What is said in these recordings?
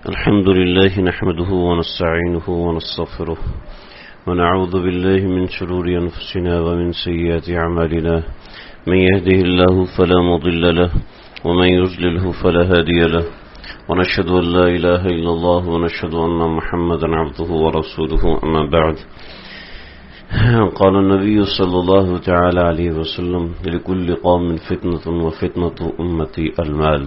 الحمد لله نحمده ونستعينه ونستغفره ونعوذ بالله من شرور أنفسنا ومن سيئات أعمالنا من يهده الله فلا مضل له ومن يضلله فلا هادي له ونشهد أن لا إله إلا الله ونشهد أن محمدا عبده ورسوله أما بعد قال النبي صلى الله تعالى عليه وسلم لكل قوم فتنة وفتنة أمتي المال.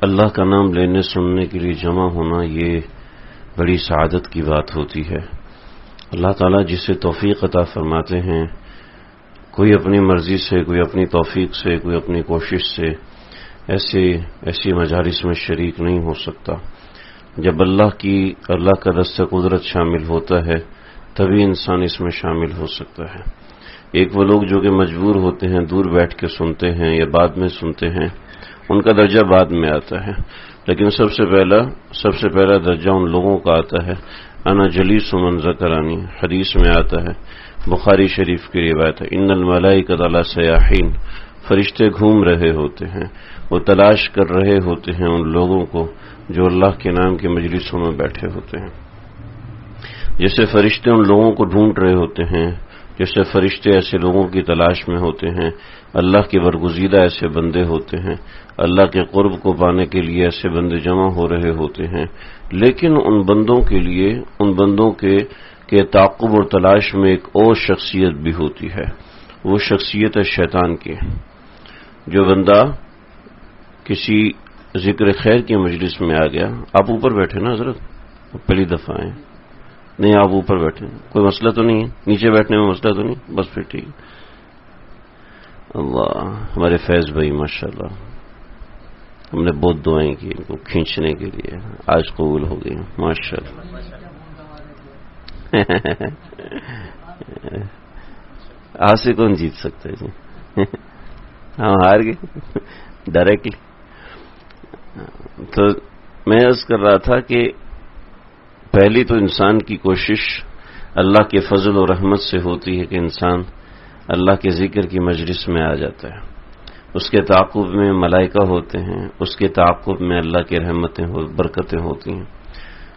اللہ کا نام لینے سننے کے لیے جمع ہونا یہ بڑی سعادت کی بات ہوتی ہے. اللہ تعالیٰ جسے توفیق عطا فرماتے ہیں، کوئی اپنی مرضی سے، کوئی اپنی توفیق سے، کوئی اپنی کوشش سے ایسی مجالس میں شریک نہیں ہو سکتا. جب اللہ کا دستِ قدرت شامل ہوتا ہے تبھی انسان اس میں شامل ہو سکتا ہے. ایک وہ لوگ جو کہ مجبور ہوتے ہیں، دور بیٹھ کے سنتے ہیں یا بعد میں سنتے ہیں، ان کا درجہ بعد میں آتا ہے. لیکن سب سے پہلا درجہ ان لوگوں کا آتا ہے. انا جلیس من ذکرانی، حدیث میں آتا ہے، بخاری شریف کی روایت ہے، ان الملائکۃ علی سیاحین، فرشتے گھوم رہے ہوتے ہیں، وہ تلاش کر رہے ہوتے ہیں ان لوگوں کو جو اللہ کے نام کی مجلسوں میں بیٹھے ہوتے ہیں. جیسے فرشتے ان لوگوں کو ڈھونڈ رہے ہوتے ہیں، جیسے فرشتے ایسے لوگوں کی تلاش میں ہوتے ہیں، اللہ کے برگزیدہ ایسے بندے ہوتے ہیں، اللہ کے قرب کو پانے کے لیے ایسے بندے جمع ہو رہے ہوتے ہیں. لیکن ان بندوں کے تعاقب اور تلاش میں ایک اور شخصیت بھی ہوتی ہے. وہ شخصیت ہے شیطان کی. جو بندہ کسی ذکر خیر کی مجلس میں آ گیا، آپ اوپر بیٹھے نا حضرت، پہلی دفعہ آئے نہیں، آپ اوپر بیٹھے، کوئی مسئلہ تو نہیں ہے، نیچے بیٹھنے میں مسئلہ تو نہیں، بس پھر ٹھیک. اللہ، ہمارے فیض بھائی ماشاءاللہ، ہم نے بہت دعائیں کی ان کو کھینچنے کے لیے، آج قبول ہو گئی ماشاءاللہ. آج سے کون جیت سکتا ہے جی؟ ہم ہار گئے ڈائریکٹلی. تو میں عرض کر رہا تھا کہ پہلی تو انسان کی کوشش اللہ کے فضل و رحمت سے ہوتی ہے کہ انسان اللہ کے ذکر کی مجلس میں آ جاتا ہے. اس کے تعاقب میں ملائکہ ہوتے ہیں، اس کے تعاقب میں اللہ کی رحمتیں برکتیں ہوتی ہیں.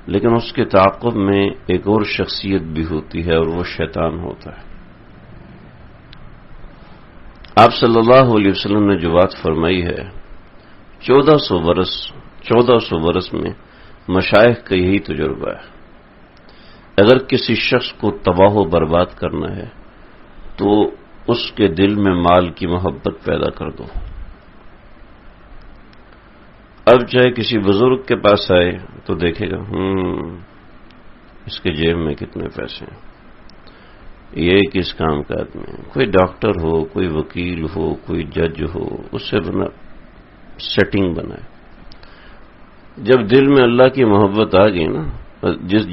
لیکن اس کے تعاقب میں ایک اور شخصیت بھی ہوتی ہے اور وہ شیطان ہوتا ہے. آپ صلی اللہ علیہ وسلم نے جو بات فرمائی ہے، 1400 برس میں مشائخ کا یہی تجربہ ہے. اگر کسی شخص کو تباہ و برباد کرنا ہے تو اس کے دل میں مال کی محبت پیدا کر دو. اب چاہے کسی بزرگ کے پاس آئے تو دیکھے گا اس کے جیب میں کتنے پیسے ہیں، یہ کس کام کا آدمی ہے. کوئی ڈاکٹر ہو، کوئی وکیل ہو، کوئی جج ہو، اس سے بنا سیٹنگ بنائے. جب دل میں اللہ کی محبت آ گئی نا،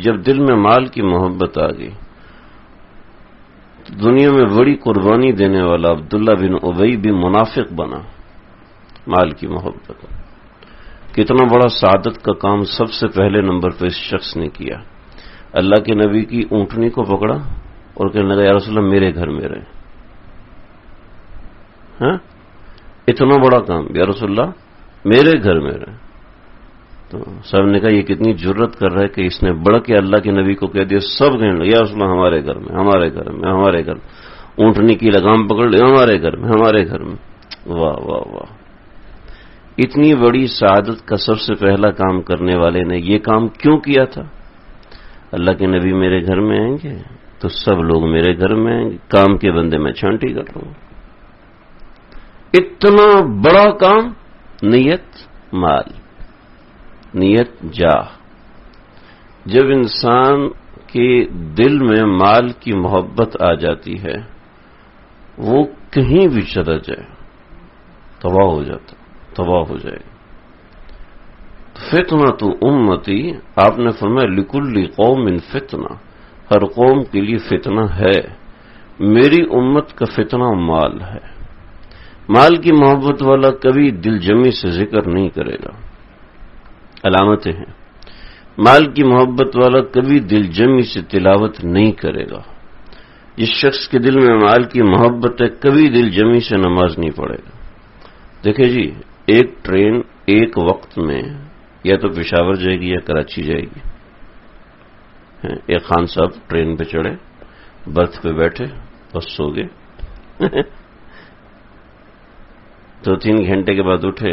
جب دل میں مال کی محبت آ گئی تو دنیا میں بڑی قربانی دینے والا عبداللہ بن ابی بھی منافق بنا. مال کی محبت، کتنا بڑا سعادت کا کام سب سے پہلے نمبر پہ اس شخص نے کیا. اللہ کے نبی کی اونٹنی کو پکڑا اور کہنے لگا یا رسول اللہ میرے گھر میں رہے. ہاں، اتنا بڑا کام، یا رسول اللہ میرے گھر میں رہے. تو صاحب نے کہا یہ کتنی جرت کر رہا ہے کہ اس نے بڑھ کے اللہ کے نبی کو کہہ دیا. سب کہنے لگے یا رسول اللہ ہمارے گھر میں، ہمارے گھر میں، ہمارے گھر میں. اونٹنی کی لگام پکڑ لی، ہمارے گھر میں، ہمارے گھر میں. واہ واہ واہ. اتنی بڑی سعادت کا سب سے پہلا کام کرنے والے نے یہ کام کیوں کیا تھا؟ اللہ کے نبی میرے گھر میں آئیں گے تو سب لوگ میرے گھر میں آئیں گے، کام کے بندے میں چھانٹی کر لوں گا. اتنا بڑا کام، نیت مال، نیت جاہ. جب انسان کے دل میں مال کی محبت آ جاتی ہے وہ کہیں بھی چلا جائے تباہ ہو جاتا، تباہ ہو جائے گا. فتنہ تو امتی، آپ نے فرمایا لکل قوم فتنہ، ہر قوم کے لیے فتنہ ہے. میری امت کا فتنہ مال ہے. مال کی محبت والا کبھی دل جمی سے ذکر نہیں کرے گا. علامتیں ہیں. مال کی محبت والا کبھی دل جمی سے تلاوت نہیں کرے گا. جس شخص کے دل میں مال کی محبت ہے کبھی دل جمی سے نماز نہیں پڑھے گا. دیکھیں جی، ایک ٹرین ایک وقت میں یا تو پشاور جائے گی یا کراچی جائے گی. ایک خان صاحب ٹرین پہ چڑھے, برتھ پہ بیٹھے اور سو گئے. 2-3 گھنٹے کے بعد اٹھے,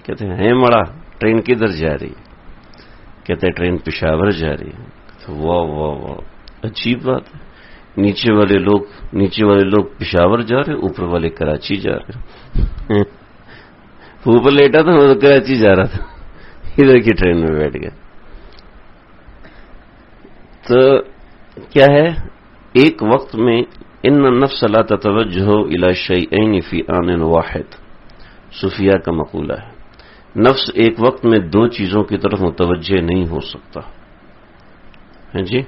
کہتے ہیں مڑا ٹرین کدھر جا رہی ہے؟ کہتے ہیں ٹرین پشاور جا رہی ہے. تو واہ واہ واہ, عجیب بات ہے. نیچے والے لوگ پشاور جا رہے, اوپر والے کراچی جا رہے. اوپر لیٹا تھا وہ کراچی جا رہا تھا, ادھر کی ٹرین میں بیٹھ گیا. تو کیا ہے, ایک وقت میں ان النفس لا تتوجہ الی شیئین فی آن واحد, صوفیہ کا مقولہ ہے. نفس ایک وقت میں 2 چیزوں کی طرف متوجہ نہیں ہو سکتا ہے جی.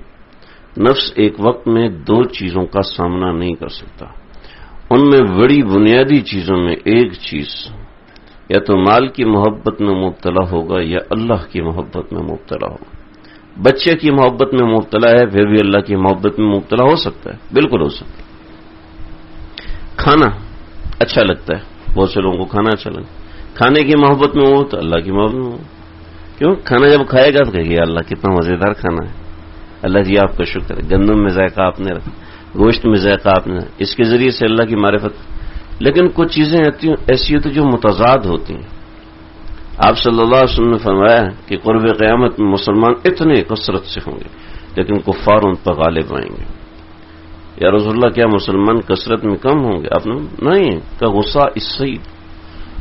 نفس ایک وقت میں 2 چیزوں کا سامنا نہیں کر سکتا. ان میں بڑی بنیادی چیزوں میں ایک چیز یا تو مال کی محبت میں مبتلا ہوگا یا اللہ کی محبت میں مبتلا ہوگا. بچے کی محبت میں مبتلا ہے, پھر بھی اللہ کی محبت میں مبتلا ہو سکتا ہے, بالکل ہو سکتا ہے. کھانا اچھا لگتا ہے, بہت سے لوگوں کو کھانا اچھا لگتا ہے. کھانے کی محبت میں ہو تو اللہ کی محبت میں ہو. کیوں؟ کھانا جب کھائے گا تو کہے گا اللہ کتنا مزیدار کھانا ہے, اللہ جی آپ کا شکر ہے. گندم میں ذائقہ آپ نے رکھا, گوشت میں ذائقہ آپ نے, اس کے ذریعے سے اللہ کی معرفت. لیکن کچھ چیزیں ایسی ہوتی جو متضاد ہوتی ہیں. آپ صلی اللہ علیہ وسلم نے فرمایا کہ قرب قیامت میں مسلمان اتنے کثرت سے ہوں گے لیکن کفار ان پر غالب آئیں گے. یا رسول اللہ کیا مسلمان کثرت میں کم ہوں گے؟ آپ نے نہیں کہ غصہ اس سے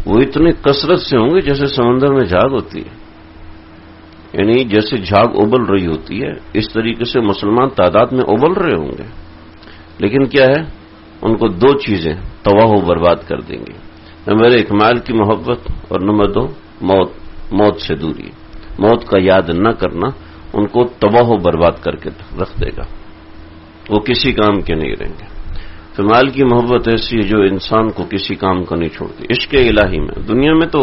وہ اتنے کثرت سے ہوں گے جیسے سمندر میں جھاگ ہوتی ہے, یعنی جیسے جھاگ ابل رہی ہوتی ہے اس طریقے سے مسلمان تعداد میں ابل رہے ہوں گے. لیکن کیا ہے, ان کو 2 چیزیں تباہ و برباد کر دیں گے. نمبر 1 مال کی محبت, اور نمبر 2 موت سے دوری. موت کا یاد نہ کرنا ان کو تباہ و برباد کر کے رکھ دے گا, وہ کسی کام کے نہیں رہیں گے. تو مال کی محبت ایسی ہے جو انسان کو کسی کام کا نہیں چھوڑتی. عشق الہی میں دنیا میں تو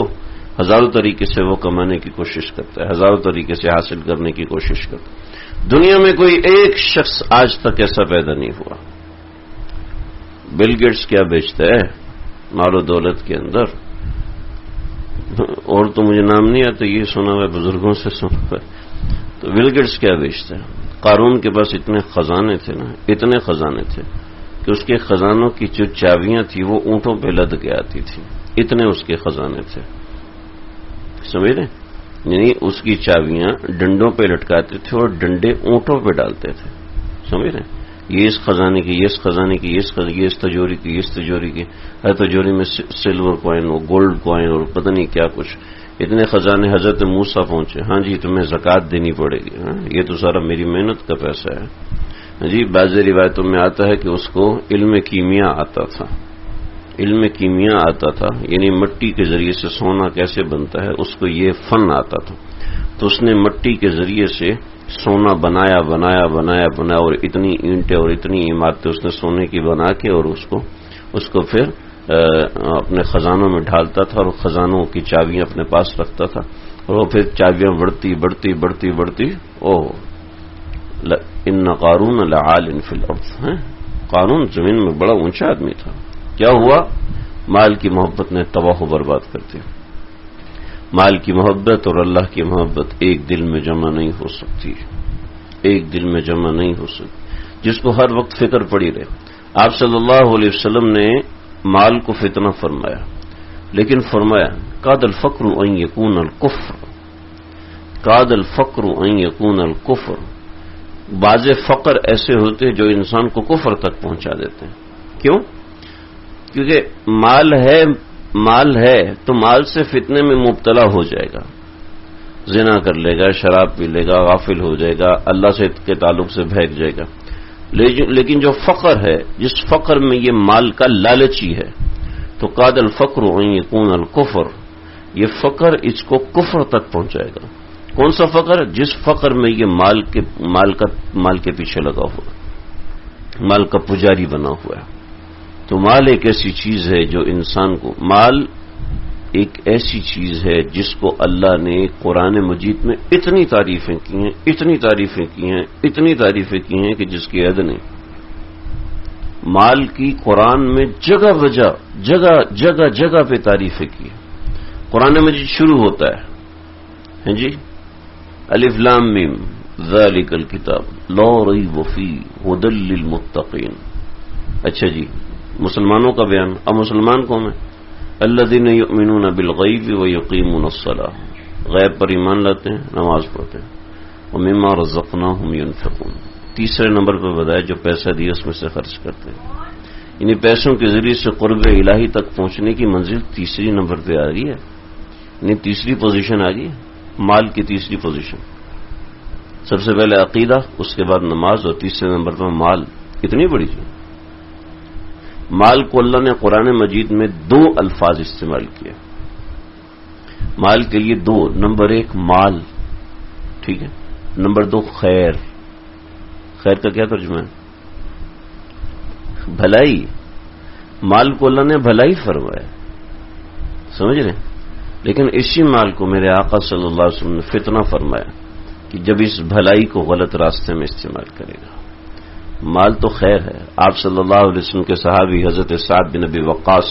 ہزاروں طریقے سے وہ کمانے کی کوشش کرتا ہے, ہزاروں طریقے سے حاصل کرنے کی کوشش کرتا ہے. دنیا میں کوئی ایک شخص آج تک ایسا پیدا نہیں ہوا. بل گیٹس کیا بیچتا ہے مال و دولت کے اندر, اور تو مجھے نام نہیں آتا, یہ سنا ہوا بزرگوں سے سنا ہوا. تو بل گیٹس کیا بیچتا ہے؟ قارون کے پاس اتنے خزانے تھے نا, اتنے خزانے تھے کہ اس کے خزانوں کی جو چابیاں تھی وہ اونٹوں پہ لد کے آتی تھی, اتنے اس کے خزانے تھے. سمجھ رہے؟ یعنی اس کی چابیاں ڈنڈوں پہ لٹکاتے تھے اور ڈنڈے اونٹوں پہ ڈالتے تھے. سمجھ رہے؟ یہ اس خزانے کی, یہ اس خزانے کی, یہ اس تجوری کی, یہ اس تجوری کی, ہر تجوری میں سلور کوائن اور گولڈ کوائن اور پتہ نہیں کیا کچھ. اتنے خزانے حضرت موسیٰ پہنچے, ہاں جی تمہیں زکوٰۃ دینی پڑے گی, ہاں یہ تو سارا میری محنت کا پیسہ ہے. جی بعض روایتوں میں آتا ہے کہ اس کو علم کیمیا آتا تھا, علم کیمیا آتا تھا, یعنی مٹی کے ذریعے سے سونا کیسے بنتا ہے اس کو یہ فن آتا تھا. تو اس نے مٹی کے ذریعے سے سونا بنایا اور اتنی اینٹیں اور اتنی عمارتیں اس نے سونے کی بنا کے اور اس کو پھر اپنے خزانوں میں ڈھالتا تھا اور خزانوں کی چابیاں اپنے پاس رکھتا تھا, اور وہ پھر چابیاں بڑھتی ان قارون لعال فی الارض. قارون زمین میں بڑا اونچا آدمی تھا. کیا ہوا؟ مال کی محبت نے تباہ و برباد کر دیا. مال کی محبت اور اللہ کی محبت ایک دل میں جمع نہیں ہو سکتی, ایک دل میں جمع نہیں ہو سکتی, جس کو ہر وقت فکر پڑی رہے. آپ صلی اللہ علیہ وسلم نے مال کو فتنہ فرمایا, لیکن فرمایا کاد الفقر ان یکون الکفر, کاد الفقر ان یکون الکفر. بعض فقر ایسے ہوتے جو انسان کو کفر تک پہنچا دیتے ہیں. کیوں؟ کیونکہ مال ہے تو مال سے فتنے میں مبتلا ہو جائے گا, زنا کر لے گا, شراب پی لے گا, غافل ہو جائے گا, اللہ سے کے تعلق سے بھاگ جائے گا. لیکن جو فقر ہے, جس فقر میں یہ مال کا لالچی ہے, تو قاد الفقر ان یکون الکفر, یہ فقر اس کو کفر تک پہنچائے گا. کون سا فقر؟ جس فقر میں یہ مال کے پیچھے لگا ہوا, مال کا پجاری بنا ہوا ہے. تو مال ایک ایسی چیز ہے جو انسان کو, مال ایک ایسی چیز ہے جس کو اللہ نے قرآن مجید میں اتنی تعریفیں کی ہیں کہ جس کی حد نہیں. مال کی قرآن میں جگہ پہ تعریفیں کی. قرآن مجید شروع ہوتا ہے جی الف لام میم ذالک الکتاب لا ریب فیہ ھدی للمتقین. اچھا جی مسلمانوں کا بیان. اب مسلمان کون ہے؟ الذین یؤمنون بالغیب ویقیمون الصلاۃ، غیب پر ایمان لاتے ہیں، نماز پڑھتے ہیں. ومما رزقناہم ینفقون، تیسرے نمبر پر بتایا جو پیسہ دیا اس میں سے خرچ کرتے ہیں. یعنی پیسوں کے ذریعے سے قرب الہی تک پہنچنے کی منزل تیسری نمبر پہ آ گئی ہے. یعنی تیسری پوزیشن آ گئی، مال کی تیسری پوزیشن. سب سے پہلے عقیدہ، اس کے بعد نماز، اور تیسرے نمبر پر مال. کتنی بڑی چیز. مال کو اللہ نے قرآن مجید میں 2 الفاظ استعمال کیے مال کے لیے. 2، نمبر 1 مال، ٹھیک ہے، نمبر 2 خیر. خیر کا کیا ترجمہ ہے؟ بھلائی. مال کو اللہ نے بھلائی فرمایا، سمجھ رہے ہیں. لیکن اسی مال کو میرے آقا صلی اللہ علیہ وسلم نے فتنہ فرمایا کہ جب اس بھلائی کو غلط راستے میں استعمال کرے گا. مال تو خیر ہے. آپ صلی اللہ علیہ وسلم کے صحابی حضرت سعد بن ابی وقاص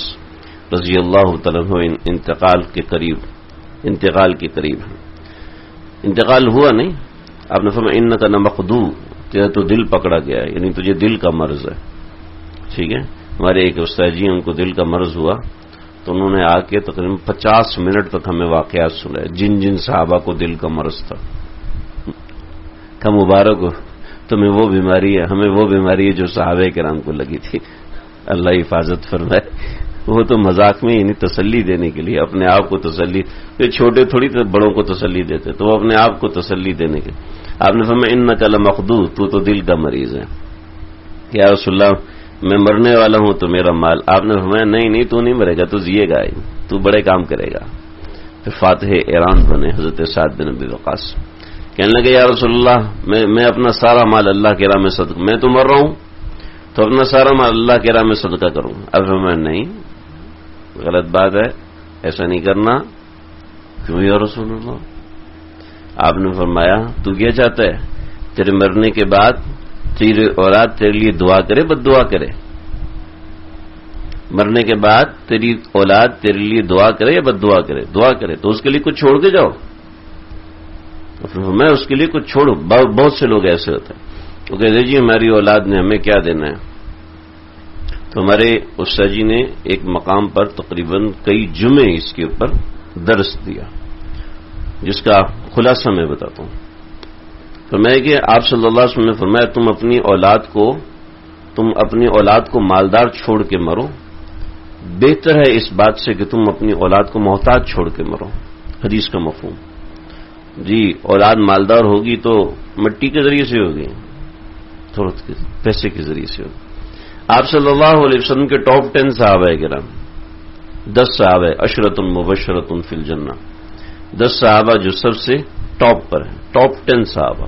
رضی اللہ تعالیٰ عنہ انتقال کے قریب ہیں. انتقال ہوا نہیں، آپ نے فرمایا انک لمقدوع، تیرا تو دل پکڑا گیا ہے، یعنی تجھے دل کا مرض ہے. ٹھیک ہے. ہمارے ایک استاد جی ان کو دل کا مرض ہوا تو انہوں نے آ کے تقریباً 50 منٹ تک ہمیں واقعات سنائے جن صحابہ کو دل کا مرض تھا. کہ مبارک ہو تمہیں وہ بیماری ہے، ہمیں وہ بیماری ہے جو صحابہ کرام کو لگی تھی. اللہ حفاظت فرمائے. وہ تو مذاق میں یعنی تسلی دینے کے لیے، اپنے آپ کو تسلی. یہ چھوٹے تھوڑی بڑوں کو تسلی دیتے، تو وہ اپنے آپ کو تسلی دینے کے. آپ نے فرمایا انک لمقدوع، تو دل کا مریض ہے. یا رسول اللہ میں مرنے والا ہوں تو میرا مال. آپ نے فرمایا نہیں تو نہیں مرے گا، تو جیے گا، تو بڑے کام کرے گا. پھر فاتح ایران بنے حضرت سعد بن ابی وقاص. کہنے لگے یا رسول اللہ میں اپنا سارا مال اللہ کے راہ میں صدقہ، میں تو مر رہا ہوں تو اپنا سارا مال اللہ کے راہ میں صدقہ کروں. اب میں نہیں، غلط بات ہے، ایسا نہیں کرنا. کیوں یا رسول اللہ؟ آپ نے فرمایا تو کیا چاہتا ہے تیرے مرنے کے بعد تیری اولاد تیرے لیے دعا کرے بد دعا کرے؟ مرنے کے بعد تیری اولاد تیرے لیے دعا کرے یا بد دعا کرے؟ دعا کرے تو اس کے لیے کچھ چھوڑ کے جاؤ. میں اس کے لیے کچھ چھوڑوں. بہت سے لوگ ایسے ہوتے ہیں وہ کہتے جی ہماری اولاد نے ہمیں کیا دینا ہے. تو ہمارے استاد جی نے ایک مقام پر تقریباً کئی جمعے اس کے اوپر درس دیا، جس کا خلاصہ میں بتاتا ہوں. فرمایا کہ آپ صلی اللہ علیہ وسلم نے فرمایا تم اپنی اولاد کو مالدار چھوڑ کے مرو، بہتر ہے اس بات سے کہ تم اپنی اولاد کو محتاج چھوڑ کے مرو. حدیث کا مفہوم جی اولاد مالدار ہوگی تو مٹی کے ذریعے سے ہوگی، تھوڑا پیسے کے ذریعے سے ہوگی. آپ صلی اللہ علیہ وسلم کے ٹاپ 10 صحابہ کرام، 10 صحابہ عشرۃ مبشرۃ فی الجنہ، 10 صحابہ جو سب سے ٹاپ پر ہیں، ٹاپ 10 صحابہ.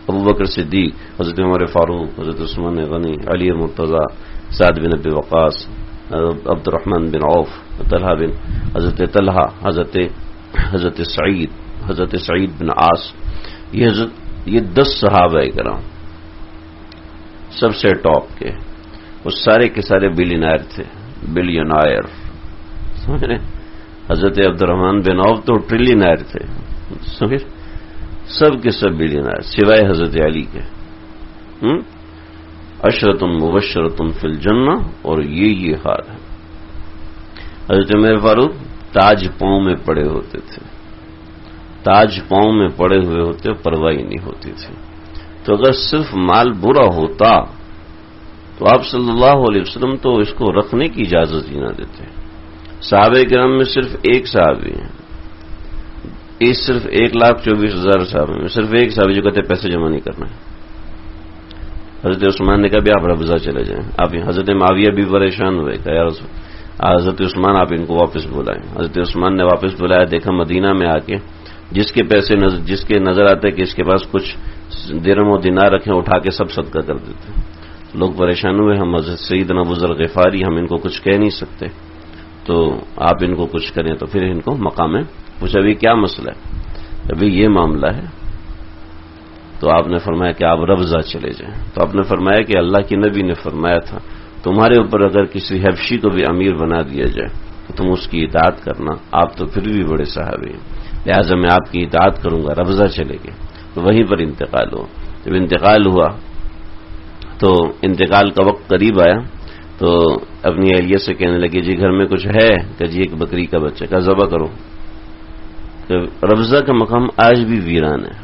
ابوبکر صدیق، حضرت عمر فاروق، حضرت عثمان غنی، علی مرتضی، سعد بن ابی وقاص، عبد الرحمن بن عوف، حضرت طلحہ، حضرت سعید بن عاص. یہ 10 صحابہ کرام سب سے ٹاپ کے. وہ سارے کے سارے بلینائر تھے، بلینائر سمجھ رہے. حضرت عبد الرحمن بن عوف تو ٹریلینائر تھے، سمجھ. سب کے سب بلینائر سوائے حضرت علی کے. عشرۃ مبشرۃ فی الجنہ. اور یہ حال ہے. حضرت عمر فاروق تاج پاؤں میں پڑے ہوتے تھے، تاج پاؤں میں پڑے ہوئے ہوتے، پرواہ نہیں ہوتی تھی. تو اگر صرف مال برا ہوتا تو آپ صلی اللہ علیہ وسلم تو اس کو رکھنے کی اجازت ہی نہ دیتے. صحابہ کرام میں صرف ایک صحابی ہیں، صرف 1,24,000 صحابہ میں صرف ایک صحابی جو کہتے پیسے جمع نہیں کرنا ہے. حضرت عثمان نے کہا بھی آپ ربضہ چلے جائیں. آپ حضرت معاویہ بھی پریشان ہوئے، کہا یا رسول حضرت عثمان آپ ان کو واپس بلائیں. حضرت عثمان نے واپس بلایا. دیکھا مدینہ میں آ کے جس کے پیسے جس کے نظر آتے کہ اس کے پاس کچھ درہم و دینار رکھیں اٹھا کے سب صدقہ کر دیتے. لوگ پریشان ہوئے. ہم حضرت سیدنا ابو ذر غفاری ہم ان کو کچھ کہہ نہیں سکتے، تو آپ ان کو کچھ کریں. تو پھر ان کو مقام میں پوچھا ابھی کیا مسئلہ ہے؟ ابھی یہ معاملہ ہے. تو آپ نے فرمایا کہ آپ ربضہ چلے جائیں. تو آپ نے فرمایا کہ اللہ کی نبی نے فرمایا تھا تمہارے اوپر اگر کسی حبشی کو بھی امیر بنا دیا جائے تم اس کی اطاعت کرنا، آپ تو پھر بھی بڑے صحابی ہیں، لہٰذا میں آپ کی اطاعت کروں گا، ربضہ چلے گئے، تو وہیں پر انتقال ہوا۔ جب انتقال ہوا تو انتقال کا وقت قریب آیا تو اپنی اہلیہ سے کہنے لگے جی گھر میں کچھ ہے؟ کہ جی ایک بکری کا بچہ، کا ذبح کرو۔ کہ ربضہ کا مقام آج بھی ویران ہے،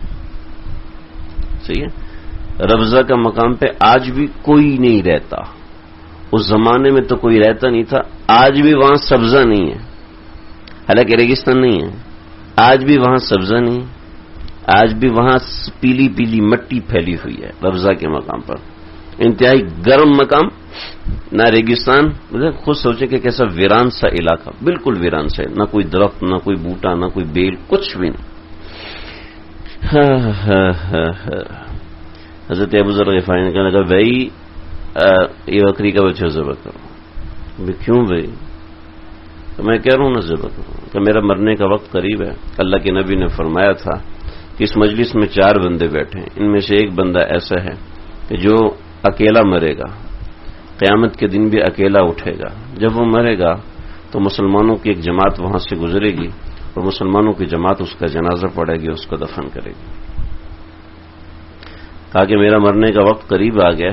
صحیح ہے، ربضہ کا مقام پہ آج بھی کوئی نہیں رہتا، اس زمانے میں تو کوئی رہتا نہیں تھا، آج بھی وہاں سبزہ نہیں ہے، حالانکہ ریگستان نہیں ہے، آج بھی وہاں سبزہ نہیں، آج بھی وہاں پیلی پیلی مٹی پھیلی ہوئی ہے ربضہ کے مقام پر، انتہائی گرم مقام، نہ ریگستان، خود سوچے کہ کیسا ویران سا علاقہ، بالکل ویران سا، نہ کوئی درخت، نہ کوئی بوٹا، نہ کوئی بیل، کچھ بھی نہیں۔ حضرت ابو ذر غفاری نے کہا بھائی یہ بکری کا بچہ ذبح کرو۔ کیوں بھائی؟ تو میں کہہ رہا ہوں نا ذبح کرو، کہ میرا مرنے کا وقت قریب ہے، اللہ کے نبی نے فرمایا تھا کہ اس مجلس میں 4 بندے بیٹھے ہیں، ان میں سے ایک بندہ ایسا ہے کہ جو اکیلا مرے گا، قیامت کے دن بھی اکیلا اٹھے گا، جب وہ مرے گا تو مسلمانوں کی ایک جماعت وہاں سے گزرے گی اور مسلمانوں کی جماعت اس کا جنازہ پڑے گی، اس کو دفن کرے گی۔ کہا کہ میرا مرنے کا وقت قریب آ گیا،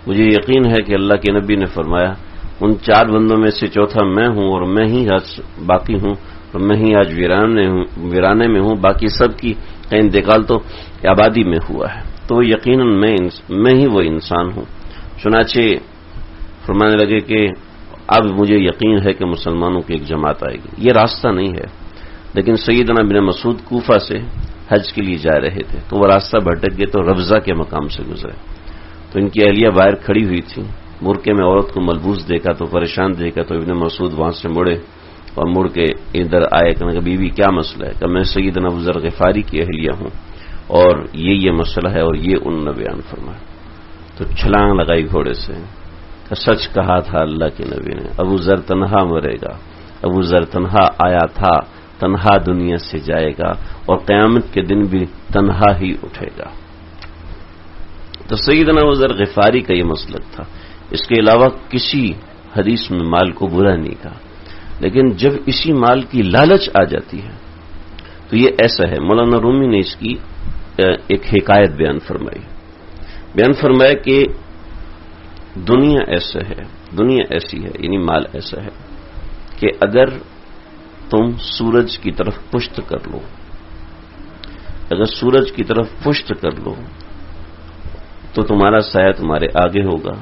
مجھے یقین ہے کہ اللہ کے نبی نے فرمایا ان 4 بندوں میں سے چوتھا میں ہوں اور میں ہی آج باقی ہوں اور میں ہی آج ویرانے میں ہوں، باقی سب کی انتقال تو آبادی میں ہوا ہے، تو یقیناً میں ہی وہ انسان ہوں۔ چنانچہ فرمانے لگے کہ اب مجھے یقین ہے کہ مسلمانوں کی ایک جماعت آئے گی۔ یہ راستہ نہیں ہے، لیکن سیدنا ابن مسعود کوفہ سے حج کے لیے جا رہے تھے تو وہ راستہ بھٹک گئے تو ربضہ کے مقام سے گزرے، تو ان کی اہلیہ باہر کھڑی ہوئی تھی، برقعے میں عورت کو ملبوس دیکھا تو پریشان دیکھا تو ابن مسعود وہاں سے مڑے اور مڑ کے ادھر آئے کہ بی بی کیا مسئلہ ہے؟ کہ میں سیدنا ابو ذر غفاری کی اہلیہ ہوں اور یہ مسئلہ ہے اور یہ انہوں نے بیان فرمایا۔ تو چھلانگ لگائی گھوڑے سے کہ سچ کہا تھا اللہ کے نبی نے، ابو ذر تنہا مرے گا، ابو ذر تنہا آیا تھا، تنہا دنیا سے جائے گا اور قیامت کے دن بھی تنہا ہی اٹھے گا۔ تو سیدنا ابو ذر غفاری کا یہ مسلک تھا، اس کے علاوہ کسی حدیث میں مال کو برا نہیں کہا، لیکن جب اسی مال کی لالچ آ جاتی ہے تو یہ ایسا ہے۔ مولانا رومی نے اس کی ایک حکایت بیان فرمایا کہ دنیا ایسی ہے یعنی مال ایسا ہے کہ اگر تم سورج کی طرف پشت کر لو، اگر سورج کی طرف پشت کر لو تو تمہارا سایہ تمہارے آگے ہوگا،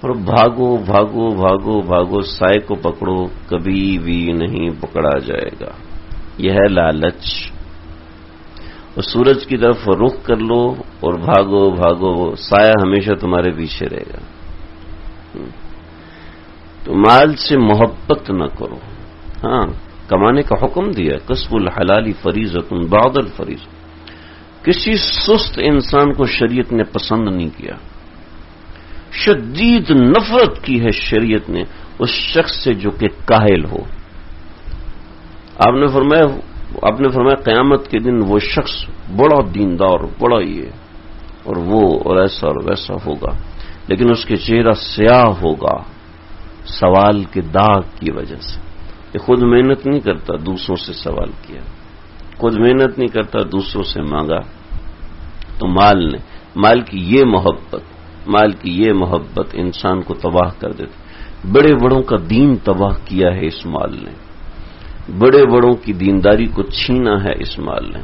اور بھاگو بھاگو بھاگو بھاگو سائے کو پکڑو کبھی بھی نہیں پکڑا جائے گا، یہ ہے لالچ۔ اور سورج کی طرف رخ کر لو اور بھاگو بھاگو سایہ ہمیشہ تمہارے پیچھے رہے گا۔ تو مال سے محبت نہ کرو، ہاں کمانے کا حکم دیا، کسب الحلال فریضۃ بعد الفریضہ، کسی سست انسان کو شریعت نے پسند نہیں کیا، شدید نفرت کی ہے شریعت نے اس شخص سے جو کہ کاہل ہو۔ آپ نے فرمایا قیامت کے دن وہ شخص بڑا دیندار، بڑا یہ اور وہ اور ایسا اور ویسا ہوگا، لیکن اس کے چہرہ سیاہ ہوگا سوال کے داغ کی وجہ سے۔ یہ خود محنت نہیں کرتا، دوسروں سے سوال کیا، خود محنت نہیں کرتا، دوسروں سے مانگا۔ تو مال کی یہ محبت انسان کو تباہ کر دیتی۔ بڑے بڑوں کا دین تباہ کیا ہے اس مال نے، بڑے بڑوں کی دینداری کو چھینا ہے اس مال نے،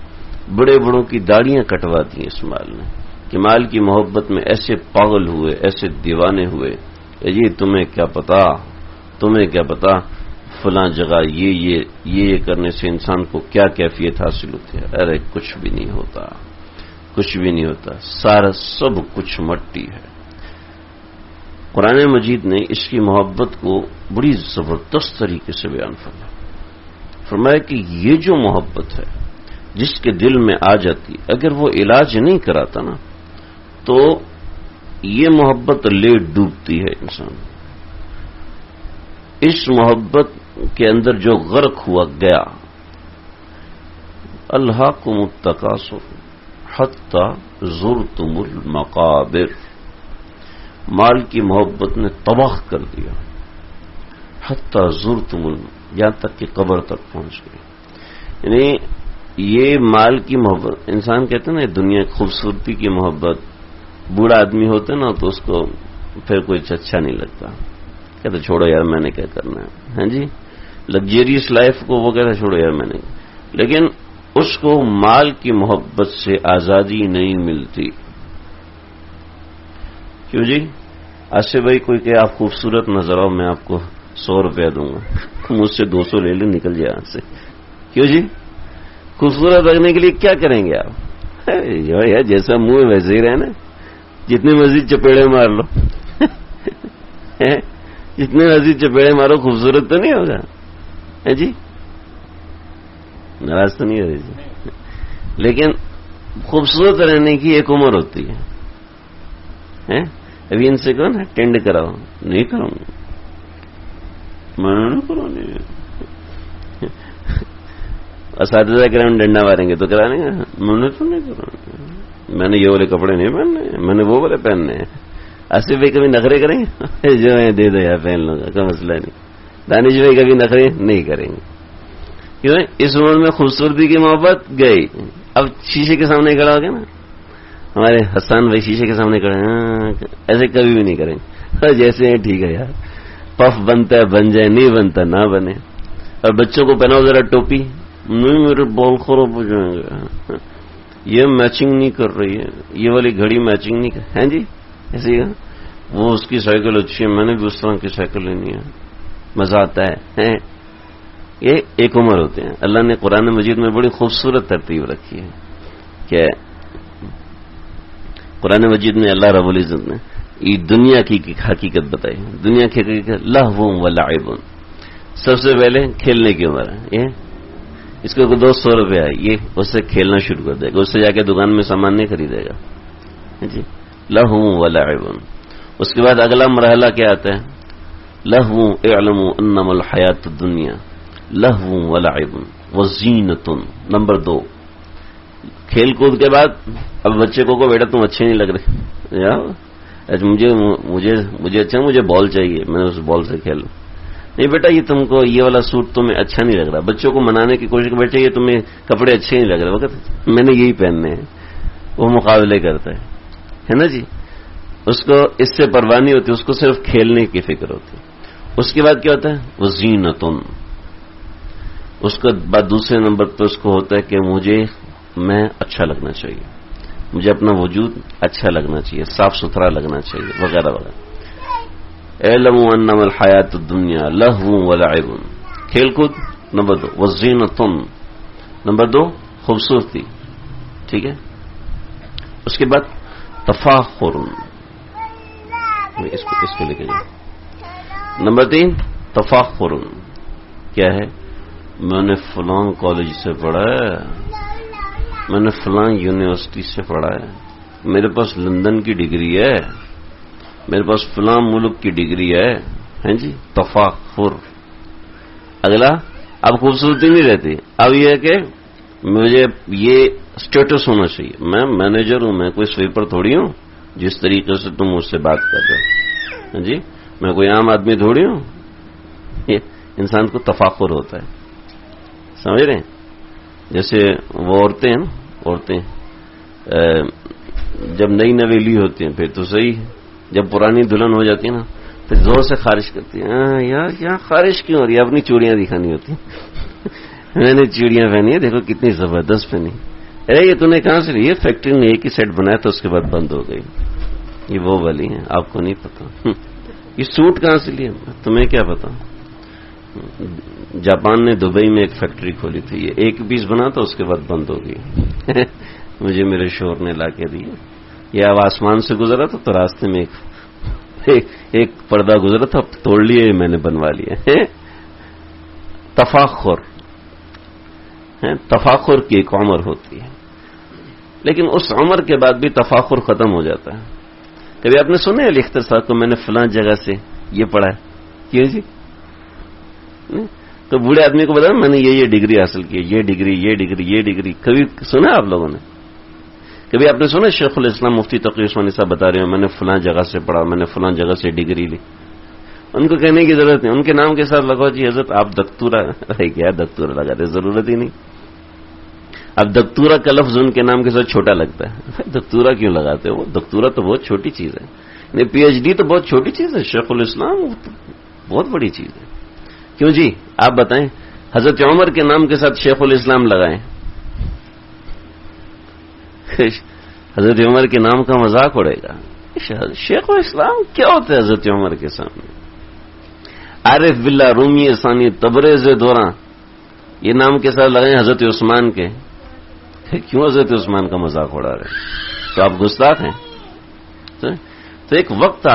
بڑے بڑوں کی داڑیاں کٹوا دی اس مال نے، کہ مال کی محبت میں ایسے پاگل ہوئے، ایسے دیوانے ہوئے کہ یہ تمہیں کیا پتا فلاں جگہ یہ کرنے سے انسان کو کیا کیفیت حاصل ہوتی ہے۔ ارے کچھ بھی نہیں ہوتا، سارا سب کچھ مٹی ہے۔ قرآن مجید نے اس کی محبت کو بڑی زبردست طریقے سے بیان فرمایا کہ یہ جو محبت ہے جس کے دل میں آ جاتی، اگر وہ علاج نہیں کراتا نا تو یہ محبت لے ڈوبتی ہے انسان۔ اس محبت کے اندر جو غرق ہوا گیا، الہاکم التکاثر حتی زرتم المقابر، مال کی محبت نے تباہ کر دیا، حتی زرتم یہاں تک کہ قبر تک پہنچ گئے. یعنی یہ مال کی محبت، انسان کہتے ہیں نا دنیا کی خوبصورتی کی محبت، بوڑھا آدمی ہوتا ہے نا تو اس کو پھر کوئی اچھا نہیں لگتا، کہتے چھوڑو یار میں نے کیا کرنا ہے. ہاں جی، لگژریس لائف کو وہ کہتا چھوڑو یار میں نے، لیکن اس کو مال کی محبت سے آزادی نہیں ملتی. کیوں جی؟ آصف بھائی کوئی کہ آپ خوبصورت نظر آؤ، میں آپ کو 100 روپیہ دوں گا، مجھ سے 200 لے لیں، نکل جائے یہاں سے. کیوں جی؟ خوبصورت رکھنے کے لیے کیا کریں گے آپ؟ یار جیسا منہ ہے ویسے ہی رہنا، جتنے مزید چپیڑے مار لو جتنے مزید چپیڑے مارو خوبصورت تو نہیں ہوگا. جی ناراض تو نہیں ہو رہی جی؟ لیکن خوبصورت رہنے کی ایک عمر ہوتی ہے. ابھی ان سے کہو نا ٹینڈ کراؤ، نہیں کراؤں گا، میں نے کرانی ہے. اساتذہ کرام ڈنڈا ماریں گے تو کرانے گا، میں نے تو نہیں کرانا، میں نے یہ والے کپڑے نہیں پہننے، میں نے وہ والے پہننے ہیں. آصف بھائی کبھی نخرے کریں گے؟ جو ہے دے دو یار پہن لوں گا، کوئی مسئلہ نہیں. دانش بھائی کبھی نخرے نہیں کریں گے. کیوں؟ اس عمر میں خوبصورتی کی محبت گئی. اب شیشے کے سامنے کھڑا ہو گیا نا، ہمارے حسان بھائی شیشے کے سامنے کھڑے ایسے کبھی بھی نہیں کریں گے. جیسے ہیں ٹھیک ہے یار، پف بنتا ہے بن جائے، نہیں بنتا نہ بنے. اور بچوں کو پہناؤ ذرا ٹوپی، نہیں میرے بال خراب ہو جائیں گے، یہ میچنگ نہیں کر رہی ہے، یہ والی گھڑی میچنگ نہیں کر ہیں جی. ایسے ہی وہ اس کی سائیکل اچھی ہے، میں نے بھی اس طرح کی سائیکل لینی ہے، مزہ آتا ہے. یہ ایک عمر ہوتے ہیں. اللہ نے قرآن مجید میں بڑی خوبصورت ترتیب رکھی ہے کہ قرآن مجید میں اللہ رب العزت نے یہ دنیا کی حقیقت بتائی. دنیا کی حقیقت لہو و لعب، سب سے پہلے کھیلنے کی عمر ہے. یہ اس کو 200 روپیہ ہے، یہ اس سے کھیلنا شروع کر دے گا، اس سے جا کے دکان میں سامان نہیں خریدے گا. جی لہو و لعب. اس کے بعد اگلا مرحلہ کیا آتا ہے؟ لہو اعلموا انما الحیات الدنیا لہو و لعب و زینت. نمبر 2 کھیل کود کے بعد اب بچے کو بیٹا تم اچھے نہیں لگ رہے یار، مجھے اچھا مجھے بال چاہیے، میں اس بال سے کھیلوں. نہیں بیٹا یہ تم کو یہ والا سوٹ تمہیں اچھا نہیں لگ رہا. بچوں کو منانے کی کوشش کر بیٹھے یہ تمہیں کپڑے اچھے نہیں لگ رہے، وقت میں نے یہی پہننے ہیں. وہ مقابلے کرتا ہے نا جی. اس کو اس سے پرواہ نہیں ہوتی، اس کو صرف کھیلنے کی فکر ہوتی. اس کے بعد کیا ہوتا ہے؟ وہ زینتن. اس کے بعد دوسرے نمبر پہ اس کو ہوتا ہے کہ میں اچھا لگنا چاہیے، مجھے اپنا وجود اچھا لگنا چاہیے، صاف ستھرا لگنا چاہیے وغیرہ وغیرہ. اعلموا انما الحیات الدنیا لہو و لعب. کھیل کود نمبر 2. وزینۃ نمبر 2 خوبصورتی. ٹھیک ہے. اس کے بعد تفاخر، اس کو لے کے جائیں. نمبر 3 تفاخر. کیا ہے؟ میں نے فلاں کالج سے پڑھا ہے، میں نے فلاں یونیورسٹی سے پڑھا ہے، میرے پاس لندن کی ڈگری ہے، میرے پاس فلاں ملک کی ڈگری ہے. ہیں جی تفاخر. اگلا اب خوبصورتی نہیں رہتی، اب یہ ہے کہ مجھے یہ اسٹیٹس ہونا چاہیے، میں مینیجر ہوں، میں کوئی سویپر تھوڑی ہوں جس طریقے سے تم مجھ سے بات کر رہے ہو. ہاں جی میں کوئی عام آدمی تھوڑی ہوں. یہ انسان کو تفاخر ہوتا ہے، سمجھ رہے ہیں؟ جیسے وہ عورتیں ہیں نا، عورتیں جب نئی نویلی ہوتی ہیں پھر تو صحیح ہے، جب پرانی دلہن ہو جاتی ہے نا پھر زور سے خارش کرتی ہے. یار یہاں خارش کیوں ہو رہی ہے؟ اپنی چوڑیاں دکھانی ہوتی ہیں. میں نے چوڑیاں پہنی ہے، دیکھو کتنی زبردست پہنی. ارے یہ تم نے کہاں سے لی؟ یہ فیکٹری نے ایک ہی سیٹ بنایا تھا، اس کے بعد بند ہو گئی. یہ وہ والی ہیں، آپ کو نہیں پتا. یہ سوٹ کہاں سے لیا؟ تمہیں کیا پتا. جاپان نے دبئی میں ایک فیکٹری کھولی تھی، یہ ایک پیس بنا تھا، اس کے بعد بند ہو گئی. مجھے میرے شوہر نے لا کے دی. یہ اب آسمان سے گزرا تھا تو راستے میں ایک پردہ گزرا تھا، توڑ لیے، میں نے بنوا لیا. تفاخر کی ایک عمر ہوتی ہے، لیکن اس عمر کے بعد بھی تفاخر ختم ہو جاتا ہے. کبھی آپ نے سنا ہے علی اختر صاحب کو میں نے فلاں جگہ سے یہ پڑھا ہے؟ کیوں جی؟ تو بوڑھے آدمی کو بتا میں نے یہ ڈگری حاصل کی، یہ ڈگری کبھی سنا آپ لوگوں نے؟ کبھی آپ نے سنا شیخ الاسلام مفتی تقی عثمانی صاحب بتا رہے ہیں میں نے فلاں جگہ سے پڑھا، میں نے فلاں جگہ سے ڈگری لی؟ ان کو کہنے کی ضرورت نہیں، ان کے نام کے ساتھ لگاؤ جی حضرت آپ دکتورا، کیا دکتورا لگاتے، ضرورت ہی نہیں. اب دکتورا کا لفظ ان کے نام کے ساتھ چھوٹا لگتا ہے، دکتورا کیوں لگاتے ہو؟ دکتورا تو بہت چھوٹی چیز ہے، پی ایچ ڈی تو بہت چھوٹی چیز ہے، شیخ الاسلام بہت بڑی چیز ہے. کیوں جی آپ بتائیں، حضرت عمر کے نام کے ساتھ شیخ الاسلام لگائیں، حضرت عمر کے نام کا مذاق اڑے گا. شیخ الاسلام کیا ہوتا ہے حضرت عمر کے سامنے؟ عارف باللہ رومی ثانی تبریز دوراں یہ نام کے ساتھ لگائیں حضرت عثمان کے. کیوں حضرت عثمان کا مذاق اڑا رہے؟ تو آپ گستاخ ہیں. تو ایک وقت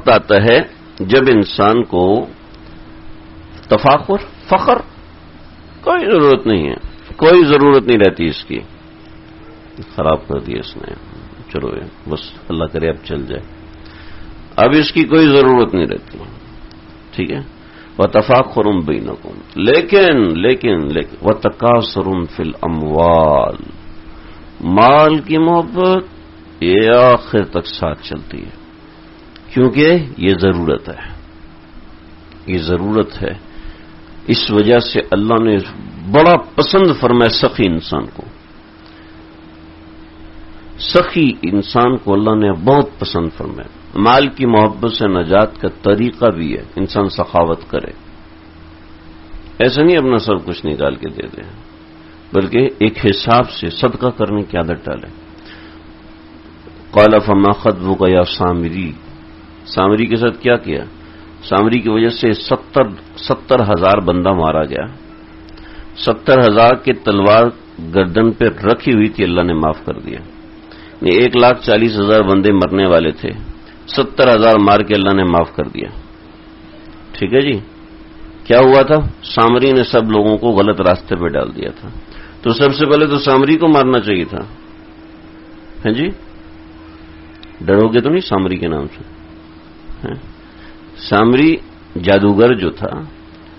آتا ہے جب انسان کو تفاخر فخر کوئی ضرورت نہیں ہے، کوئی ضرورت نہیں رہتی اس کی. خراب کر دیا اس نے، چلو بس اللہ کرے اب چل جائے، اب اس کی کوئی ضرورت نہیں رہتی. ٹھیک ہے. وَتَفَاخُرٌ بَيْنَكُمْ لیکن وَتَكَاثُرٌ فِي الْأَمْوَالِ مال کی محبت یہ آخر تک ساتھ چلتی ہے، کیونکہ یہ ضرورت ہے. اس وجہ سے اللہ نے بڑا پسند فرمایا سخی انسان کو. سخی انسان کو اللہ نے بہت پسند فرمایا. مال کی محبت سے نجات کا طریقہ بھی ہے انسان سخاوت کرے. ایسا نہیں اپنا سب کچھ نکال کے دے دے، بلکہ ایک حساب سے صدقہ کرنے کی عادت ڈالے. قال فما خطبك یا سامری کے ساتھ کیا کیا؟ سامری کی وجہ سے 70,000 بندہ مارا گیا. 70,000 کی تلوار گردن پہ رکھی ہوئی تھی، اللہ نے معاف کر دیا. 1,40,000 بندے مرنے والے تھے، 70,000 مار کے اللہ نے معاف کر دیا. ٹھیک ہے جی. کیا ہوا تھا؟ سامری نے سب لوگوں کو غلط راستے پہ ڈال دیا تھا. تو سب سے پہلے تو سامری کو مارنا چاہیے تھا. ہیں جی، ڈرو گے تو نہیں سامری کے نام سے؟ سامری جادوگر جو تھا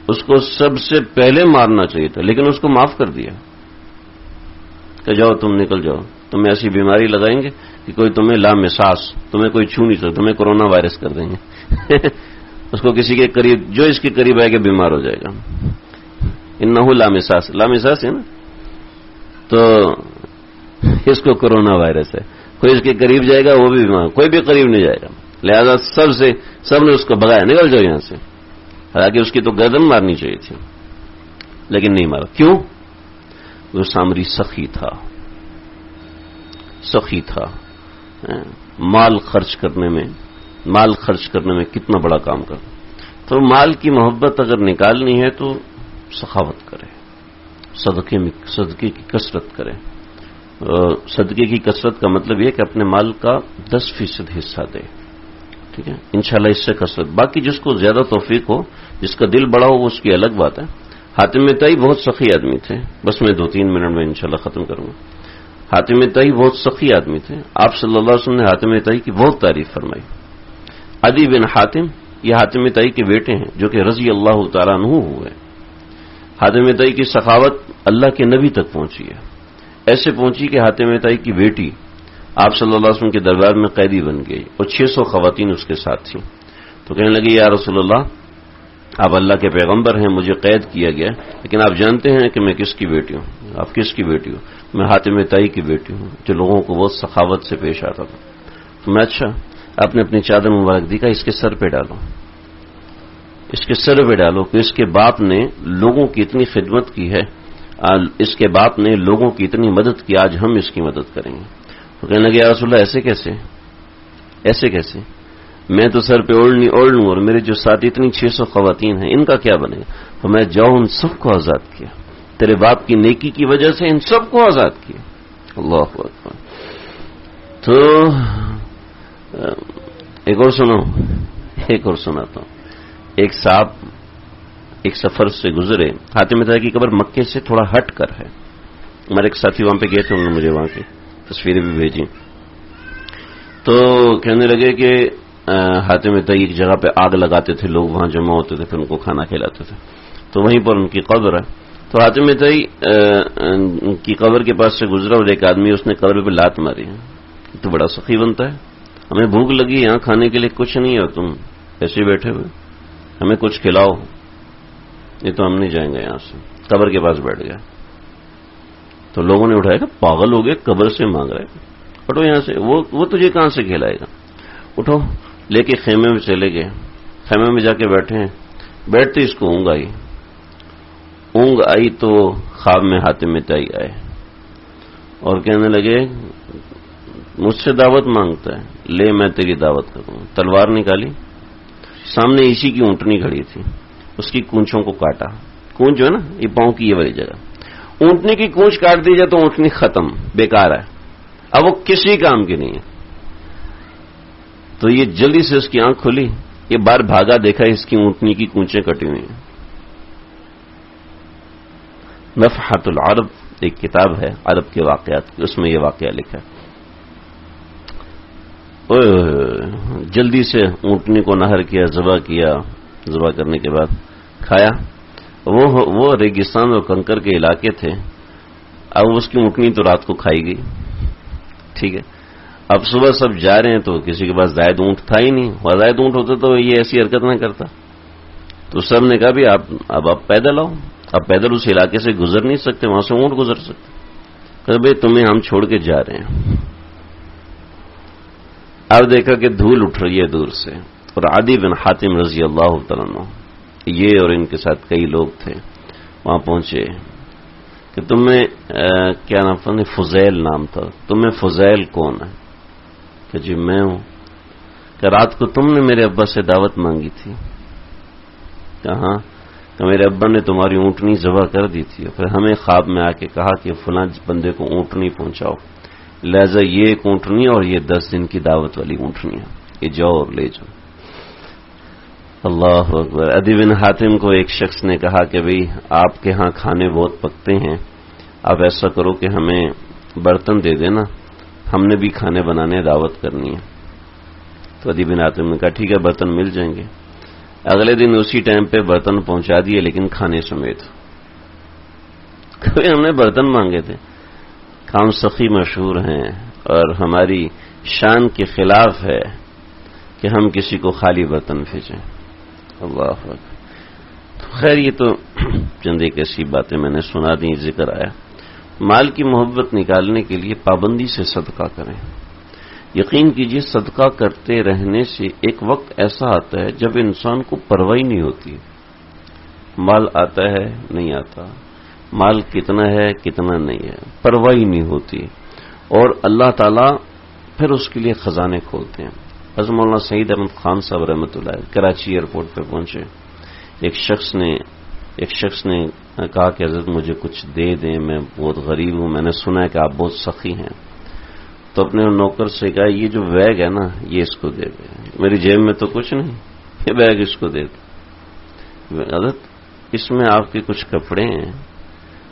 اس کو سب سے پہلے مارنا چاہیے تھا، لیکن اس کو معاف کر دیا کہ جاؤ تم نکل جاؤ، تمہیں ایسی بیماری لگائیں گے کہ کوئی تمہیں لامساس، تمہیں کوئی چھو نہیں سکتا، تمہیں کورونا وائرس کر دیں گے. اس کو کسی کے قریب، جو اس کے قریب آئے گا بیمار ہو جائے گا. انہو لامساس ہے نا، تو اس کو کورونا وائرس ہے. کوئی اس کے قریب جائے گا وہ بھی بیمار، کوئی بھی قریب نہیں جائے گا. لہذا سب نے اس کو بھگایا، نکل جاؤ یہاں سے. حالانکہ اس کی تو گردن مارنی چاہیے تھی، لیکن نہیں مارا. کیوں؟ وہ سامری سخی تھا. مال خرچ کرنے میں کتنا بڑا کام کرتا. تو مال کی محبت اگر نکالنی ہے تو سخاوت کرے، صدقے کی کثرت کرے. صدقے کی کثرت کا مطلب یہ کہ اپنے مال کا 10% حصہ دے. ٹھیک ہے، انشاءاللہ اس سے کثرت. باقی جس کو زیادہ توفیق ہو، جس کا دل بڑا ہو، وہ اس کی الگ بات ہے. حاتم طائی بہت سخی آدمی تھے. بس میں 2-3 منٹ میں انشاءاللہ ختم کروں گا. حاتم طائی بہت سخی آدمی تھے. آپ صلی اللہ علیہ وسلم نے حاتم طائی کی بہت تعریف فرمائی. عدی بن حاتم یہ حاتم طائی کے بیٹے ہیں جو کہ رضی اللہ تعالیٰ عنہ ہوئے. حاتم طائی کی سخاوت اللہ کے نبی تک پہنچی ہے. ایسے پہنچی کہ حاتم طائی کی بیٹی آپ صلی اللہ علیہ وسلم کے دربار میں قیدی بن گئی اور 600 خواتین اس کے ساتھ تھیں. تو کہنے لگی یا رسول اللہ، آپ اللہ کے پیغمبر ہیں، مجھے قید کیا گیا، لیکن آپ جانتے ہیں کہ میں کس کی بیٹی ہوں. آپ کس کی بیٹی ہوں؟ میں حاتم طائی کی بیٹی ہوں، جو لوگوں کو بہت سخاوت سے پیش آتا تھا. تو میں اچھا، آپ نے اپنی چادر مبارک دی، کہا اس کے سر پہ ڈالو، اس کے سر پہ ڈالو کہ اس کے باپ نے لوگوں کی اتنی خدمت کی ہے، اس کے باپ نے لوگوں کی اتنی مدد کی، آج ہم اس کی مدد کریں گے. تو کہنے لگے یا رسول اللہ ایسے کیسے؟ میں تو سر پہ اوڑھ لوں اور میرے جو ساتھ اتنی 600 خواتین ہیں ان کا کیا بنے گا؟ تو میں جاؤ ان سب کو آزاد کیا، تیرے باپ کی نیکی کی وجہ سے ان سب کو آزاد کیا. اللہ اکبر. تو ایک اور سناتا ہوں. ایک صاحب ایک سفر سے گزرے. حاتم طائی کی قبر مکے سے تھوڑا ہٹ کر ہے. ہمارے ایک ساتھی وہاں پہ گئے تھے، انہوں نے مجھے وہاں کی تصویریں بھی بھیجی. تو کہنے لگے کہ حاتم طائی ایک جگہ پہ آگ لگاتے تھے، لوگ وہاں جمع ہوتے تھے، پھر ان کو کھانا کھلاتے تھے. تو وہیں پر ان کی قبر ہے. تو حاتم طائی کی قبر کے پاس سے گزرا اور ایک آدمی اس نے قبر پہ لات ماری. تو بڑا سخی بنتا ہے، ہمیں بھوک لگی، یہاں کھانے کے لیے کچھ نہیں ہے، تم ایسے بیٹھے ہوئے، ہمیں کچھ کھلاؤ۔ یہ تو ہم نہیں جائیں گے یہاں سے، قبر کے پاس بیٹھ گیا۔ تو لوگوں نے اٹھایا کہ پاگل ہو گئے، قبر سے مانگ رہے، اٹھو یہاں سے، وہ تجھے کہاں سے کھلائے گا، اٹھو۔ لے کے خیمے میں چلے گئے، خیمے میں جا کے بیٹھے ہیں، بیٹھتے اس کو اونگ آئی تو خواب میں حاتم طائی آئے اور کہنے لگے مجھ سے دعوت مانگتا ہے، لے میں تیری دعوت کروں۔ تلوار نکالی، سامنے اسی کی اونٹنی کھڑی تھی، اس کی کونچوں کو کاٹا۔ کونچ جو ہے نا، یہ پاؤں کی یہ والی جگہ، اونٹنی کی کونچ کاٹ دی جائے تو اونٹنی ختم، بیکار ہے، اب وہ کسی کام کی نہیں ہے۔ تو یہ جلدی سے اس کی آنکھ کھلی، یہ باہر بھاگا، دیکھا اس کی اونٹنی کی کونچیں کٹی ہوئی ہیں۔ نفحۃ العرب ایک کتاب ہے عرب کے واقعات کی، اس میں یہ واقعہ لکھا ہے۔ جلدی سے اونٹنی کو نہر کیا، ذبح کرنے کے بعد کھایا۔ وہ ریگستان اور کنکر کے علاقے تھے، اب اس کی اونٹنی تو رات کو کھائی گئی، ٹھیک ہے۔ اب صبح سب جا رہے ہیں تو کسی کے پاس زائد اونٹ تھا ہی نہیں، اور زائد اونٹ ہوتا تو یہ ایسی حرکت نہ کرتا۔ تو سب نے کہا بھی اب آپ پیدل آؤ، اب پیدل اس علاقے سے گزر نہیں سکتے، وہاں سے اونٹ گزر سکتے، کہ بھائی تمہیں ہم چھوڑ کے جا رہے ہیں۔ اب دیکھا کہ دھول اٹھ رہی ہے دور سے، اور عدی بن حاتم رضی اللہ تعالیٰ عنہ، یہ اور ان کے ساتھ کئی لوگ تھے، وہاں پہنچے کہ تمہیں کیا نام تھا، فضیل نام تھا، تمہیں فضیل کون ہے؟ کہ جی میں ہوں۔ کہ رات کو تم نے میرے ابا سے دعوت مانگی تھی؟ کہاں؟ کہ میرے ابا نے تمہاری اونٹنی ذبح کر دی تھی، پھر ہمیں خواب میں آ کے کہا کہ فلاں بندے کو اونٹنی پہنچاؤ، لہذا یہ ایک اونٹنی اور یہ 10 دن کی دعوت والی اونٹنی ہے، یہ جاؤ اور لے جاؤ۔ اللہ اکبر۔ عدی بن حاتم کو ایک شخص نے کہا کہ بھئی آپ کے ہاں کھانے بہت پکتے ہیں، آپ ایسا کرو کہ ہمیں برتن دے دینا، ہم نے بھی کھانے بنانے دعوت کرنی ہے۔ تو عدی بن حاتم نے کہا ٹھیک ہے، برتن مل جائیں گے۔ اگلے دن اسی ٹائم پہ برتن پہنچا دیے، لیکن کھانے سمیت۔ کبھی ہم نے برتن مانگے تھے، ہم سخی مشہور ہیں اور ہماری شان کے خلاف ہے کہ ہم کسی کو خالی برتن بھیجیں۔ اللہ اکبر۔ خیر یہ تو چند ایک ایسی باتیں میں نے سنا دی، ذکر آیا۔ مال کی محبت نکالنے کے لیے پابندی سے صدقہ کریں۔ یقین کیجئے صدقہ کرتے رہنے سے ایک وقت ایسا آتا ہے جب انسان کو پرواہ نہیں ہوتی، مال آتا ہے نہیں آتا، مال کتنا ہے کتنا نہیں ہے، پرواہ نہیں ہوتی، اور اللہ تعالیٰ پھر اس کے لیے خزانے کھولتے ہیں۔ حضرت مولانا سعید احمد خان صاحب رحمۃ اللہ کراچی ایئرپورٹ پہ پہنچے، ایک شخص نے کہا کہ حضرت مجھے کچھ دے دیں، میں بہت غریب ہوں، میں نے سنا ہے کہ آپ بہت سخی ہیں۔ تو اپنے نوکر سے کہا یہ جو بیگ ہے نا یہ اس کو دے دے، میری جیب میں تو کچھ نہیں، یہ بیگ اس کو دے دے۔ حضرت اس میں آپ کے کچھ کپڑے ہیں،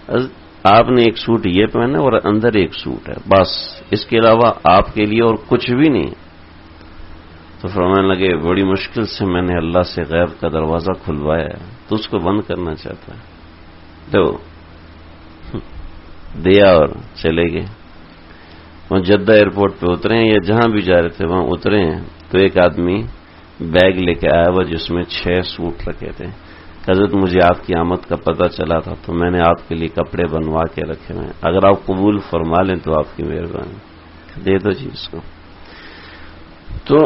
حضرت آپ نے ایک سوٹ یہ پہنا اور اندر ایک سوٹ ہے، بس اس کے علاوہ آپ کے لیے اور کچھ بھی نہیں۔ تو فرمانے لگے بڑی مشکل سے میں نے اللہ سے غیب کا دروازہ کھلوایا ہے، تو اس کو بند کرنا چاہتا ہے، تو دیا اور چلے گئے۔ وہاں جدہ ایئرپورٹ پہ اترے ہیں یا جہاں بھی جا رہے تھے وہاں اترے ہیں، تو ایک آدمی بیگ لے کے آیا ہوا جس میں 6 سوٹ رکھے تھے۔ حضرت مجھے آپ کی آمد کا پتہ چلا تھا تو میں نے آپ کے لیے کپڑے بنوا کے رکھے ہوئے ہیں، اگر آپ قبول فرما لیں تو آپ کی مہربانی، دے دو جی اس کو۔ تو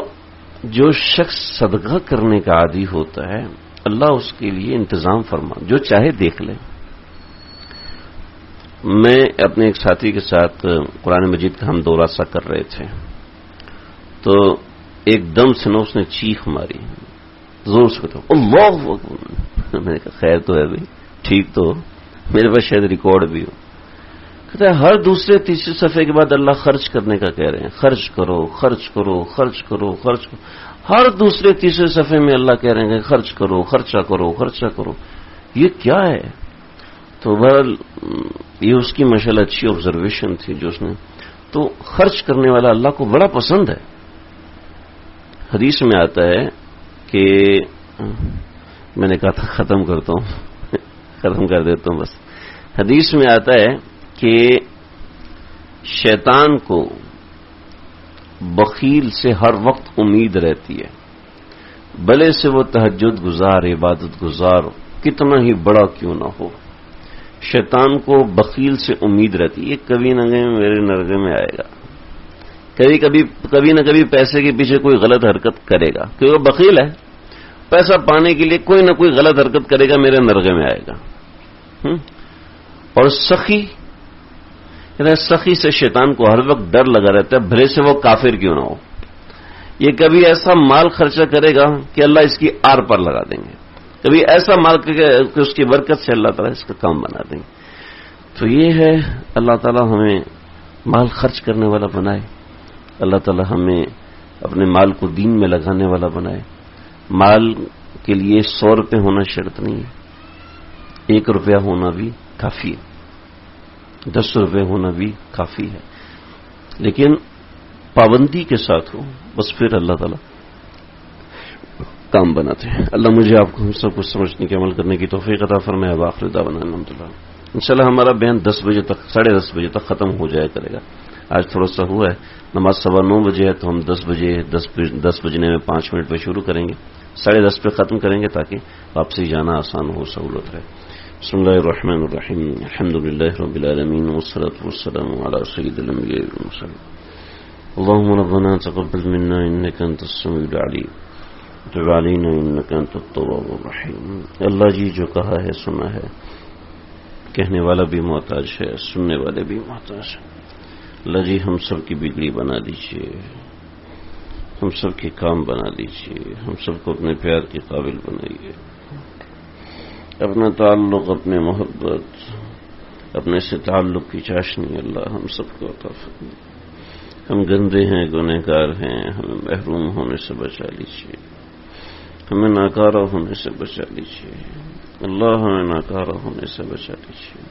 جو شخص صدقہ کرنے کا عادی ہوتا ہے اللہ اس کے لیے انتظام فرما، جو چاہے دیکھ لے۔ میں اپنے ایک ساتھی کے ساتھ قرآن مجید کا ہم دورہ سا کر رہے تھے، تو ایک دم سے نا اس نے چیخ ماری، زور سے کہتا اللہ اکبر۔ میں نے کہا خیر تو ہے بھائی، ٹھیک تو میرے پاس شاید ریکارڈ بھی ہو۔ کہتا ہے ہر دوسرے تیسرے صفحے کے بعد اللہ خرچ کرنے کا کہہ رہے ہیں، خرچ کرو خرچ کرو خرچ کرو خرچ کرو، ہر دوسرے تیسرے صفحے میں اللہ کہہ رہے ہیں کہ خرچ کرو خرچہ کرو خرچہ کرو، یہ کیا ہے؟ تو بہرحال یہ اس کی ماشاءاللہ اچھی آبزرویشن تھی جو اس نے، تو خرچ کرنے والا اللہ کو بڑا پسند ہے۔ حدیث میں آتا ہے کہ میں نے کہا تھا ختم کرتا ہوں، ختم کر دیتا ہوں بس۔ حدیث میں آتا ہے کہ شیطان کو بخیل سے ہر وقت امید رہتی ہے، بھلے سے وہ تہجد گزار، عبادت گزار کتنا ہی بڑا کیوں نہ ہو، شیطان کو بخیل سے امید رہتی ہے، یہ کبھی نہ کبھی میرے نرغے میں آئے گا، کبھی نہ کبھی پیسے کے پیچھے کوئی غلط حرکت کرے گا، کیونکہ وہ بخیل ہے، پیسہ پانے کے لیے کوئی نہ کوئی غلط حرکت کرے گا، میرے نرغے میں آئے گا۔ اور سخی سے شیطان کو ہر وقت ڈر لگا رہتا ہے، بھلے سے وہ کافر کیوں نہ ہو، یہ کبھی ایسا مال خرچہ کرے گا کہ اللہ اس کی آر پر لگا دیں گے، کبھی ایسا مال کہ اس کی برکت سے اللہ تعالیٰ اس کا کام بنا دیں گے۔ تو یہ ہے اللہ تعالیٰ ہمیں مال خرچ کرنے والا بنائے، اللہ تعالیٰ ہمیں اپنے مال کو دین میں لگانے والا بنائے۔ مال کے لیے 100 روپے ہونا شرط نہیں ہے، 1 روپیہ ہونا بھی کافی ہے، 10 روپے ہونا بھی کافی ہے، لیکن پابندی کے ساتھ ہو، بس پھر اللہ تعالیٰ کام بناتے ہیں۔ اللہ مجھے آپ کو ہم سب کچھ سمجھنے کے عمل کرنے کی توفیق عطا فرمائے۔ آخر دعوانا الحمدللہ۔ انشاءاللہ ہمارا بیان 10 بجے تک، 10:30 بجے تک ختم ہو جایا کرے گا۔ آج تھوڑا سا ہوا ہے، نماز 9:15 بجے ہے تو ہم 10 بجنے میں 5 منٹ پہ شروع کریں گے، 10:30 پہ ختم کریں گے تاکہ واپسی جانا آسان ہو، سہولت رہے۔ بسم اللہ الرحمن الرحیم، الحمدللہ رب العالمین والصلاة والسلام علی سید الانبیاء والمرسلین۔ اللهم ربنا تقبل منا انك انت السميع العليم وتب علينا انك انت التواب الرحیم۔ اللہ جی جو کہا ہے سنا ہے، کہنے والا بھی محتاج ہے، سننے والے بھی محتاج ہیں۔ اللہ جی ہم سب کی بگڑی بنا دیجیے، ہم سب کے کام بنا دیجیے، ہم سب کو اپنے پیار کے قابل بنائیے، اپنا تعلق، اپنے محبت، اپنے سے تعلق کی چاشنی اللہ ہم سب کو عطا فرمائے۔ ہم گندے ہیں، گنہگار ہیں، ہمیں محروم ہونے سے بچا لیجیے، ہمیں ناکارہ ہونے سے بچا لیجیے، اللہ ہمیں ناکارہ ہونے سے بچا لیجیے۔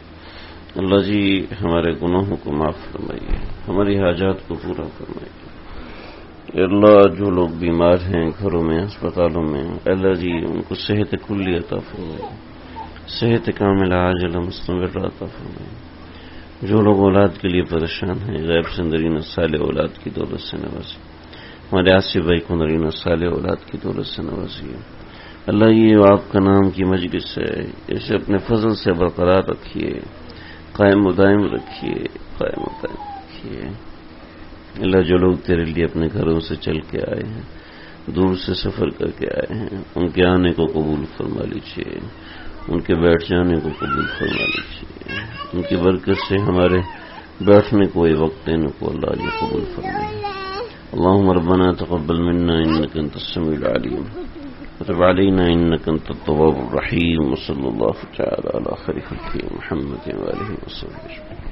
اللہ جی ہمارے گناہوں کو معاف فرمائیے، ہماری حاجات کو پورا فرمائیے۔ اللہ جو لوگ بیمار ہیں گھروں میں، اسپتالوں میں، اللہ جی ان کو صحت کلی عطا فرمائیے، صحت کاملہ عاجلہ مستمرہ عطا فرمائیے۔ جو لوگ اولاد کے لیے پریشان ہیں، غیب سے نرینہ صالح اولاد کی دولت سے نوازیے، ہمارے آصف بھائی کو نرینہ صالح اولاد کی دولت سے نوازیے۔ اللہ یہ آپ کا نام کی مجلس ہے، اسے اپنے فضل سے برقرار رکھیے، قائم و دائم رکھیے، قائم و دائم رکھیے۔ اللہ جو لوگ تیرے لیے اپنے گھروں سے چل کے آئے ہیں، دور سے سفر کر کے آئے ہیں، ان کے آنے کو قبول فرما لیجیے، ان کے بیٹھ جانے کو قبول فرما لیجیے، ان کی برکت سے ہمارے بیٹھنے کو، یہ وقت دینے کو اللہ جی قبول فرمائیے۔ اللهم ربنا تقبل منا انك انت السميع العليم وتب علينا انك انت التواب الرحيم، وصلى الله تعالى على خير خلقه محمد وآله وصحبه اجمعين۔